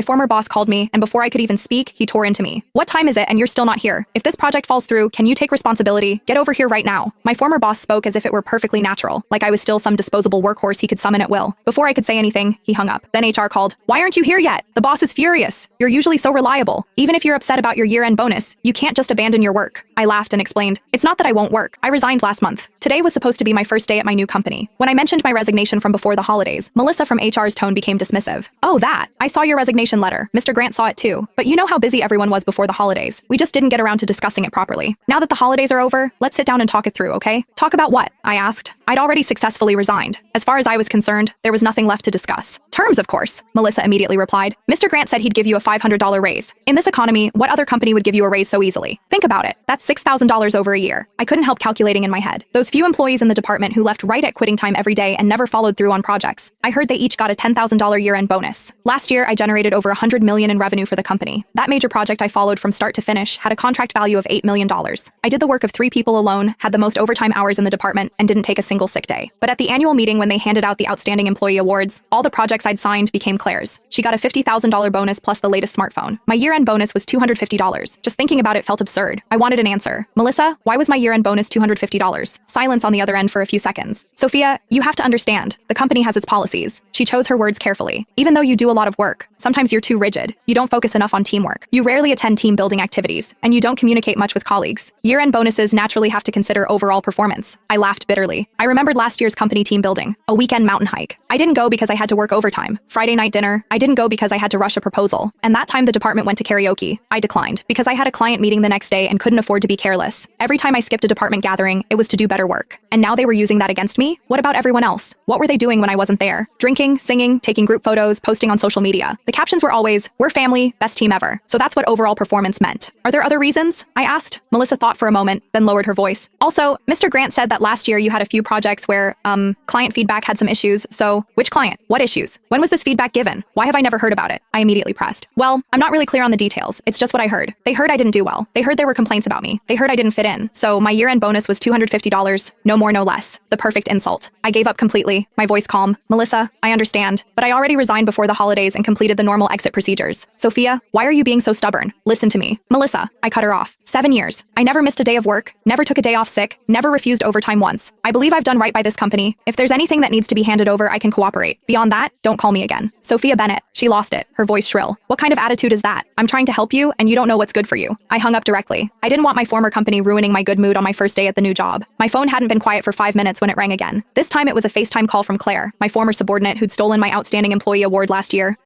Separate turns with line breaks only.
My former boss called me, and before I could even speak, he tore into me. What time is it and you're still not here? If this project falls through, can you take responsibility? Get over here right now. My former boss spoke as if it were perfectly natural, like I was still some disposable workhorse he could summon at will. Before I could say anything, he hung up. Then HR called. Why aren't you here yet? The boss is furious. You're usually so reliable. Even if you're upset about your year-end bonus, you can't just abandon your work. I laughed and explained. It's not that I won't work. I resigned last month. Today was supposed to be my first day at my new company. When I mentioned my resignation from before the holidays, Melissa from HR's tone became dismissive. Oh, that. I saw your resignation letter. Mr. Grant saw it too. But you know how busy everyone was before the holidays. We just didn't get around to discussing it properly. Now that the holidays are over, let's sit down and talk it through, okay? Talk about what? I asked. I'd already successfully resigned. As far as I was concerned, there was nothing left to discuss. Terms, of course, Melissa immediately replied. Mr. Grant said he'd give you a $500 raise. In this economy, what other company would give you a raise so easily? Think about it. That's $6,000 over a year. I couldn't help calculating in my head. Those few employees in the department who left right at quitting time every day and never followed through on projects. I heard they each got a $10,000 year-end bonus. Last year, I generated over $100 million in revenue for the company. That major project I followed from start to finish had a contract value of $8 million. I did the work of 3 people alone, had the most overtime hours in the department, and didn't take a single sick day. But at the annual meeting when they handed out the Outstanding Employee Awards, all the projects I'd signed became Claire's. She got a $50,000 bonus plus the latest smartphone. My year-end bonus was $250. Just thinking about it felt absurd. I wanted an answer. Melissa, why was my year-end bonus $250? Silence on the other end for a few seconds. Sophia, you have to understand. The company has its policies. She chose her words carefully. Even though you do a lot of work, sometimes you're too rigid. You don't focus enough on teamwork. You rarely attend team-building activities, and you don't communicate much with colleagues. Year-end bonuses naturally have to consider overall performance. I laughed bitterly. I remembered last year's company team building, a weekend mountain hike. I didn't go because I had to work overtime. Friday night dinner, I didn't go because I had to rush a proposal. And that time the department went to karaoke. I declined because I had a client meeting the next day and couldn't afford to be careless. Every time I skipped a department gathering, it was to do better work. And now they were using that against me? What about everyone else? What were they doing when I wasn't there? Drinking, singing, taking group photos, posting on social media. The captions were always, "We're family, best team ever." So that's what overall performance meant. Are there other reasons? I asked. Melissa thought for a moment, then lowered her voice. Also, Mr. Grant said that last year you had a few projects where, client feedback had some issues. So, which client? What issues? When was this feedback given? Why have I never heard about it? I immediately pressed. Well, I'm not really clear on the details. It's just what I heard. They heard I didn't do well. They heard there were complaints about me. They heard I didn't fit in. So my year-end bonus was $250, no more, no less. The perfect insult. I gave up completely, my voice calm. Melissa, I understand, but I already resigned before the holidays and completed the normal exit procedures. Sophia, why are you being so stubborn? Listen to me. Melissa, I cut her off. 7 years. I never missed a day of work, never took a day off sick, never refused overtime once. I believe I've done right by this company. If there's anything that needs to be handed over, I can cooperate. Beyond that, don't call me again. Sophia Bennett. She lost it, her voice shrill. What kind of attitude is that? I'm trying to help you, and you don't know what's good for you. I hung up directly. I didn't want my former company ruining my good mood on my first day at the new job. My phone hadn't been quiet for 5 minutes when it rang again. This time it was a FaceTime call from Claire, my former subordinate who'd stolen my Outstanding Employee Award last year.